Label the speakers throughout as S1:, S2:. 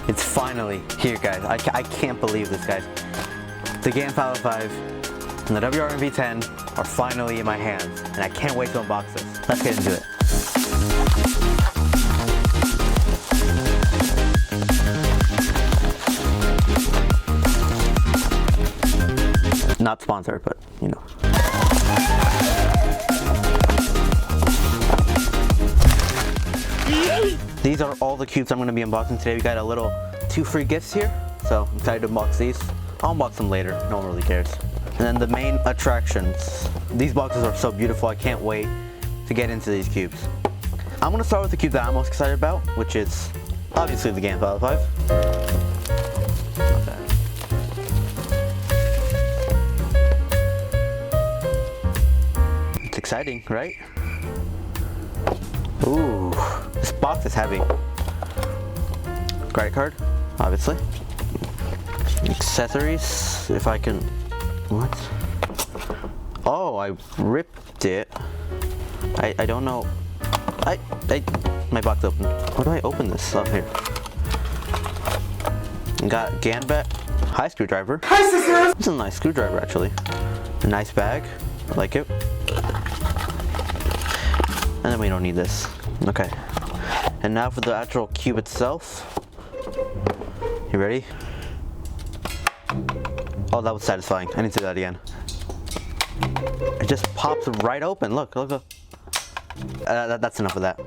S1: It's finally here, guys. I can't believe this, guys. The GAN 5x5 and the WRM V10 are finally in my hands, and I can't wait to unbox this. Let's get into it. Not sponsored, but you know. These are all the cubes I'm going to be unboxing today. We got a little 2 free gifts here, so I'm excited to unbox these. I'll unbox them later, no one really cares. And then the main attractions. These boxes are so beautiful, I can't wait to get into these cubes. I'm going to start with the cube that I'm most excited about, which is obviously the GAN 5x5. It's exciting, right? Ooh, this box is heavy. Credit card, obviously. Accessories, if I can. What? Oh, I ripped it. I don't know. My box opened. How do I open this up here? Got GAN bat, high screwdriver. Hi, sister. This is a nice screwdriver, actually. A nice bag. I like it. And then we don't need this. Okay. And now for the actual cube itself. You ready? Oh, that was satisfying. I need to do that again. It just pops right open. Look, look, look. That's enough of that.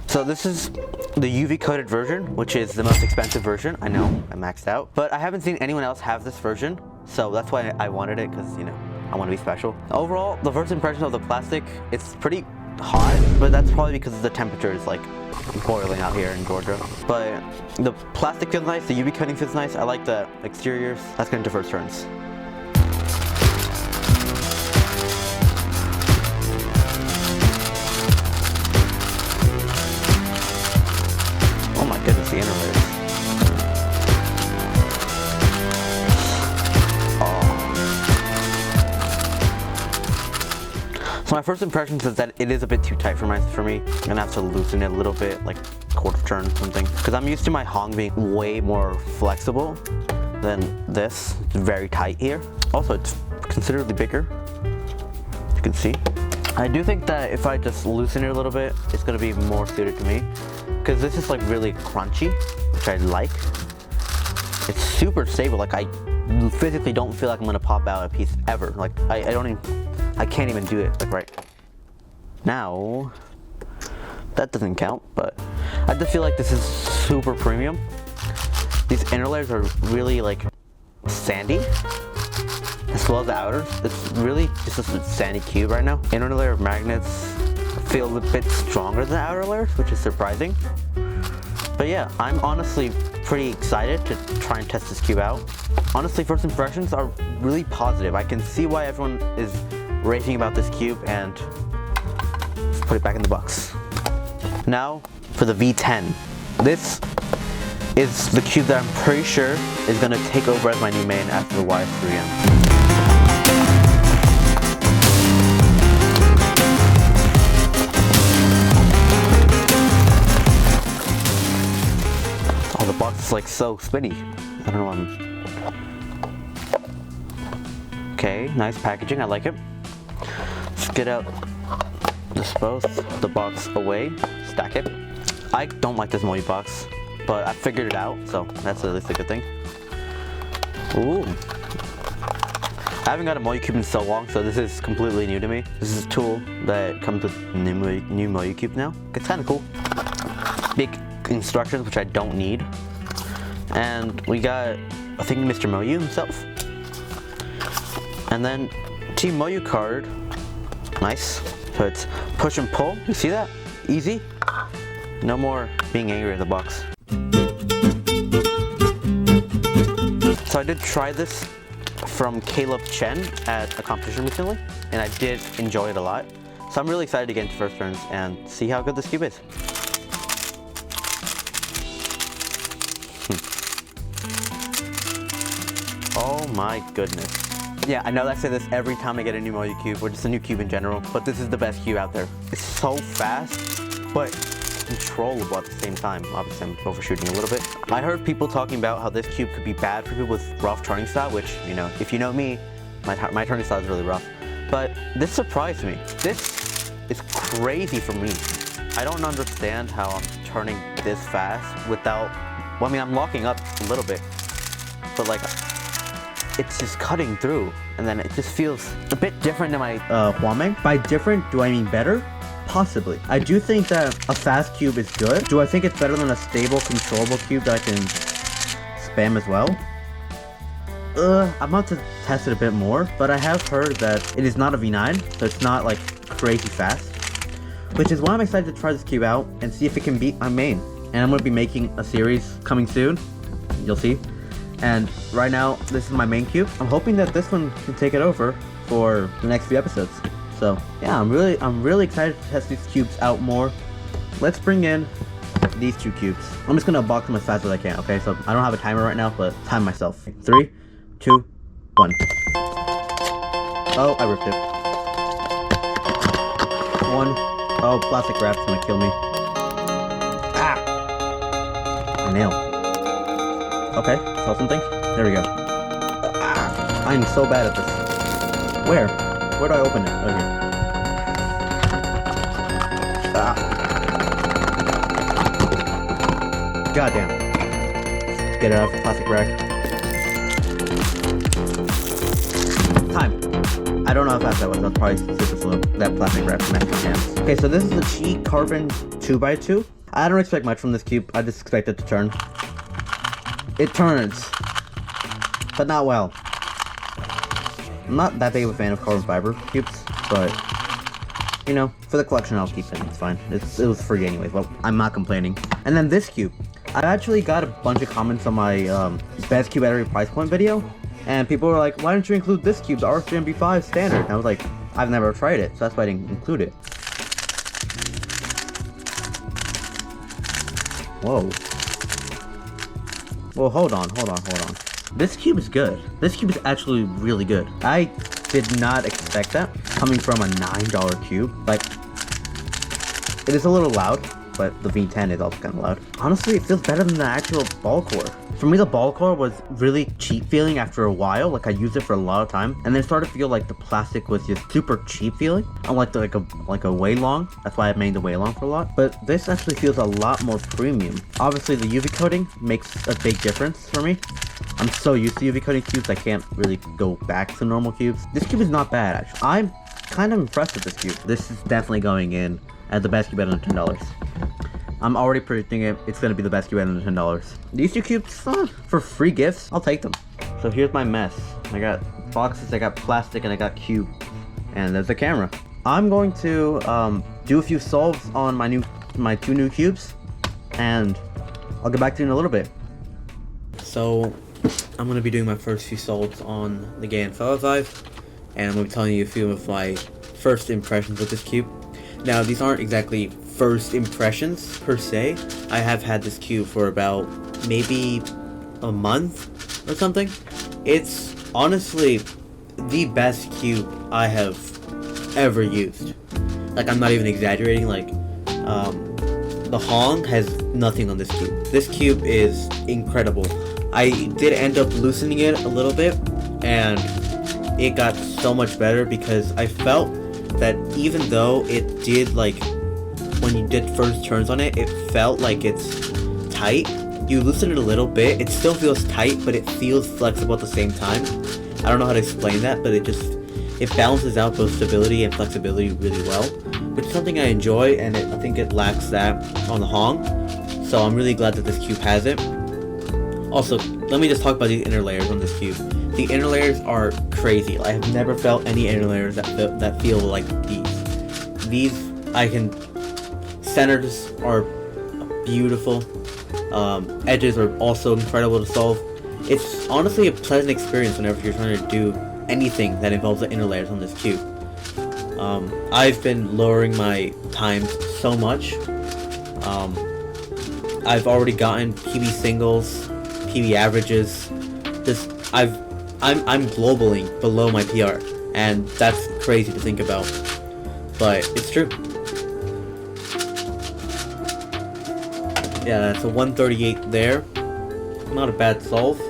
S1: So this is the UV coated version, which is the most expensive version. I know, I maxed out. But I haven't seen anyone else have this version. So that's why I wanted it, because, you know, I want to be special. Overall, the first impression of the plastic, it's pretty hot, but that's probably because the temperature is like boiling out here in Georgia. But the plastic feels nice, the UV coating feels nice. I like the exteriors. Let's get into first turns. Oh my goodness, the inner layers. So my first impression is that it is a bit too tight for me. I'm gonna have to loosen it a little bit, like quarter turn or something. Because I'm used to my Hong being way more flexible than this. It's very tight here. Also, it's considerably bigger, you can see. I do think that if I just loosen it a little bit, it's gonna be more suited to me. Because this is like really crunchy, which I like. It's super stable, like I physically don't feel like I'm gonna pop out a piece ever. Like I can't even do it like right now. That doesn't count, but I just feel like this is super premium. These inner layers are really like sandy, as well as the outers. It's really just a sandy cube right now. Inner layer of magnets feel a bit stronger than the outer layers, which is surprising. But yeah, I'm honestly pretty excited to try and test this cube out. Honestly, first impressions are really positive. I can see why everyone is raving about this cube, and let's put it back in the box. Now for the V10. This is the cube that I'm pretty sure is going to take over as my new main after the YS3M. Oh, the box is like so spinny. I don't know why Okay, nice packaging, I like it. Let's get out, dispose the box away, stack it. I don't like this Moyu box, but I figured it out, so that's at least a good thing. Ooh. I haven't got a Moyu cube in so long, so this is completely new to me. This is a tool that comes with new Moyu cube now. It's kind of cool. Big instructions, which I don't need. And we got, I think, Mr. Moyu himself. And then Team Moyu card. Nice. So it's push and pull. You see that? Easy. No more being angry at the box. So I did try this from Caleb Chen at a competition recently, and I did enjoy it a lot. So I'm really excited to get into first turns and see how good this cube is. Oh my goodness. Yeah, I know that I say this every time I get a new Moyu cube, or just a new cube in general, but this is the best cube out there. It's so fast, but controllable at the same time. Obviously, I'm overshooting a little bit. I heard people talking about how this cube could be bad for people with rough turning style, which, you know, if you know me, my turning style is really rough. But this surprised me. This is crazy for me. I don't understand how I'm turning this fast without, well, I mean, I'm locking up a little bit, but like, it's just cutting through, and then it just feels a bit different than my Huameng. By different, do I mean better? Possibly. I do think that a fast cube is good. Do I think it's better than a stable, controllable cube that I can spam as well? I'm about to test it a bit more, but I have heard that it is not a V9, so it's not like crazy fast. Which is why I'm excited to try this cube out and see if it can beat my main. And I'm going to be making a series coming soon. You'll see. And right now, this is my main cube. I'm hoping that this one can take it over for the next few episodes. So yeah, I'm really excited to test these cubes out more. Let's bring in these two cubes. I'm just gonna box them as fast as I can. Okay, so I don't have a timer right now, but time myself. 3, 2, 1. Oh, I ripped it. 1. Oh, plastic wrap's gonna kill me. Ah! I nailed. Okay, saw something. There we go. I'm so bad at this. Where? Where do I open it? Okay. God damn. Get it out of the plastic rack. Time. I don't know how fast that was. That's probably super slow. That plastic wrap smashed my hands. Okay, so this is the GAN Carbon 2x2. I don't expect much from this cube. I just expect it to turn. It turns, but not well. I'm not that big of a fan of carbon fiber cubes, but, you know, for the collection I'll keep it, it's fine. It was free anyways, but I'm not complaining. And then this cube. I actually got a bunch of comments on my best cube at every price point video, and people were like, why didn't you include this cube, the Angstrom MGC standard? And I was like, I've never tried it, so that's why I didn't include it. Whoa. Well, hold on. This cube is good. This cube is actually really good. I did not expect that coming from a $9 cube. Like, it is a little loud, but the V10 is also kind of loud. Honestly, it feels better than the actual ball core. For me, the ball core was really cheap feeling after a while. Like, I used it for a lot of time, and then it started to feel like the plastic was just super cheap feeling. Unlike like a way long. That's why I made the way long for a lot. But this actually feels a lot more premium. Obviously, the UV coating makes a big difference for me. I'm so used to UV coating cubes, I can't really go back to normal cubes. This cube is not bad, actually. I'm kind of impressed with this cube. This is definitely going in as the best cube at under $10. I'm already predicting it's going to be the best cube at under $10. These two cubes, for free gifts, I'll take them. So here's my mess. I got boxes, I got plastic, and I got cube. And there's the camera. I'm going to do a few solves on my two new cubes, and I'll get back to you in a little bit. So I'm going to be doing my first few solves on the GAN 5x5, and I'm going to be telling you a few of my first impressions with this cube. Now, these aren't exactly first impressions per se. I have had this cube for about maybe a month or something. It's honestly the best cube I have ever used. Like, I'm not even exaggerating. Like, the Hong has nothing on this cube. This cube is incredible. I did end up loosening it a little bit, and it got so much better because I felt that even though it did, like, when you did first turns on it, it felt like it's tight. You loosen it a little bit, it still feels tight, but it feels flexible at the same time. I don't know how to explain that, but it balances out both stability and flexibility really well, which is something I enjoy, and I think it lacks that on the Hong. So I'm really glad that this cube has it. Also, let me just talk about these inner layers on this cube. The inner layers are crazy. I have never felt any inner layers that feel like these. Centers are beautiful. Edges are also incredible to solve. It's honestly a pleasant experience whenever you're trying to do anything that involves the inner layers on this cube. I've been lowering my times so much. I've already gotten PB singles, PB averages. I'm globaling below my PR, and that's crazy to think about, but it's true. Yeah, that's a 138 there. Not a bad solve.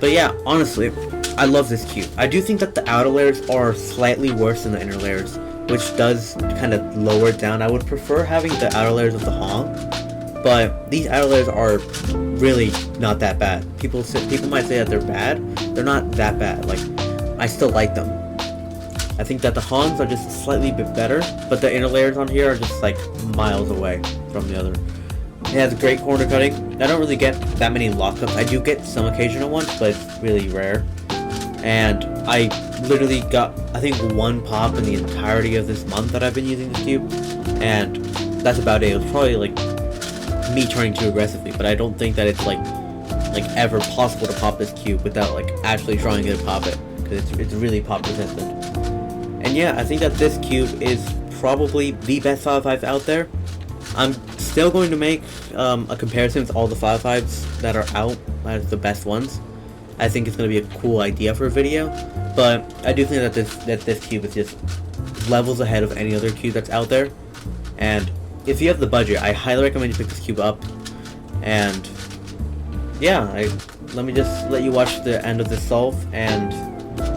S1: But yeah, honestly, I love this cube. I do think that the outer layers are slightly worse than the inner layers, which does kind of lower it down. I would prefer having the outer layers of the Hong, but these outer layers are really not that bad. People might say that they're bad. They're not that bad. Like, I still like them. I think that the Hongs are just slightly bit better, but the inner layers on here are just like miles away from the other. It has great corner cutting. I don't really get that many lockups. I do get some occasional ones, but it's really rare. And I literally got, I think, one pop in the entirety of this month that I've been using this cube, and that's about it. It was probably like me turning too aggressively, but I don't think that it's like ever possible to pop this cube without like actually trying to pop it, because it's really pop resistant. And yeah, I think that this cube is probably the best 5x5 out there. I'm still going to make a comparison with all the 5x5s that are out as the best ones. I think it's going to be a cool idea for a video, but I do think that this cube is just levels ahead of any other cube that's out there. And if you have the budget, I highly recommend you pick this cube up. And yeah, let me just let you watch the end of this solve, and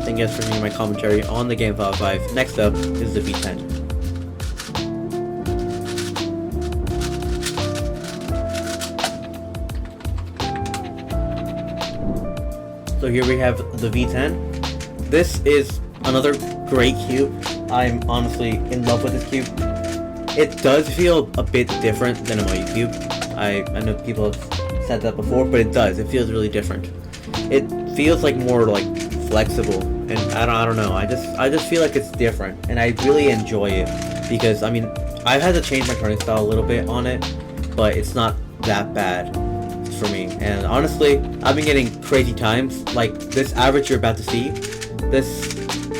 S1: thank you guys for reading my commentary on the GAN 5x5. Next up is the V10. So here we have the V10. This is another great cube. I'm honestly in love with this cube. It does feel a bit different than a Moyu cube. I know people have said that before, but it does. It feels really different. It feels like more like flexible, and I don't know. I just feel like it's different, and I really enjoy it because I mean I've had to change my turning style a little bit on it, but it's not that bad for me. And honestly, I've been getting crazy times like this average you're about to see. This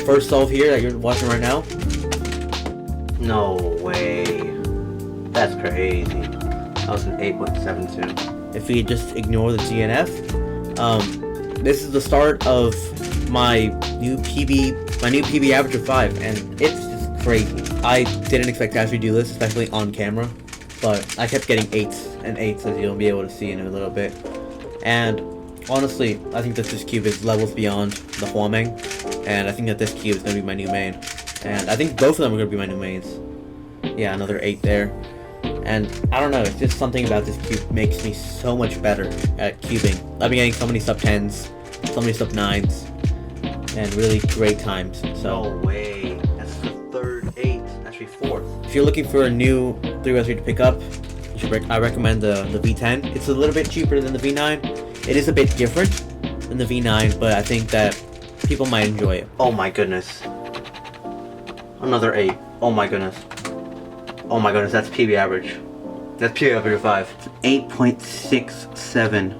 S1: first solve here that you're watching right now. No way. That's crazy. That was an 8.72. If we just ignore the DNF, this is the start of my new PB average of 5, and it's just crazy. I didn't expect to actually do this, especially on camera, but I kept getting 8s and 8s, as you'll be able to see in a little bit. And honestly, I think that this cube is levels beyond the Huameng, and I think that this cube is going to be my new main. And I think both of them are going to be my new mains. Yeah, another 8 there. And I don't know, it's just something about this cube makes me so much better at cubing. I've been getting so many sub 10s, so many sub 9s, and really great times. So no way, that's the third 8, actually 4th. If you're looking for a new 3x3 to pick up, I recommend the V10. It's a little bit cheaper than the V9. It is a bit different than the V9, but I think that people might enjoy it. Oh my goodness. Another 8. Oh my goodness. Oh my goodness, that's PB average. That's PB average of 5. 8.67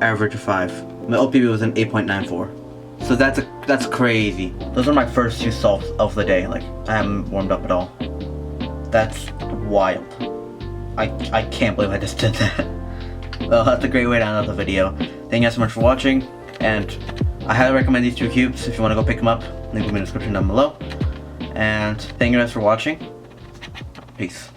S1: average of 5. My OPB was an 8.94. So that's crazy. Those are my first 2 solves of the day. Like, I haven't warmed up at all. That's wild. I can't believe I just did that. Well, that's a great way to end off the video. Thank you guys so much for watching, and I highly recommend these 2 cubes if you want to go pick them up. Link them in the description down below. And thank you guys for watching. Peace.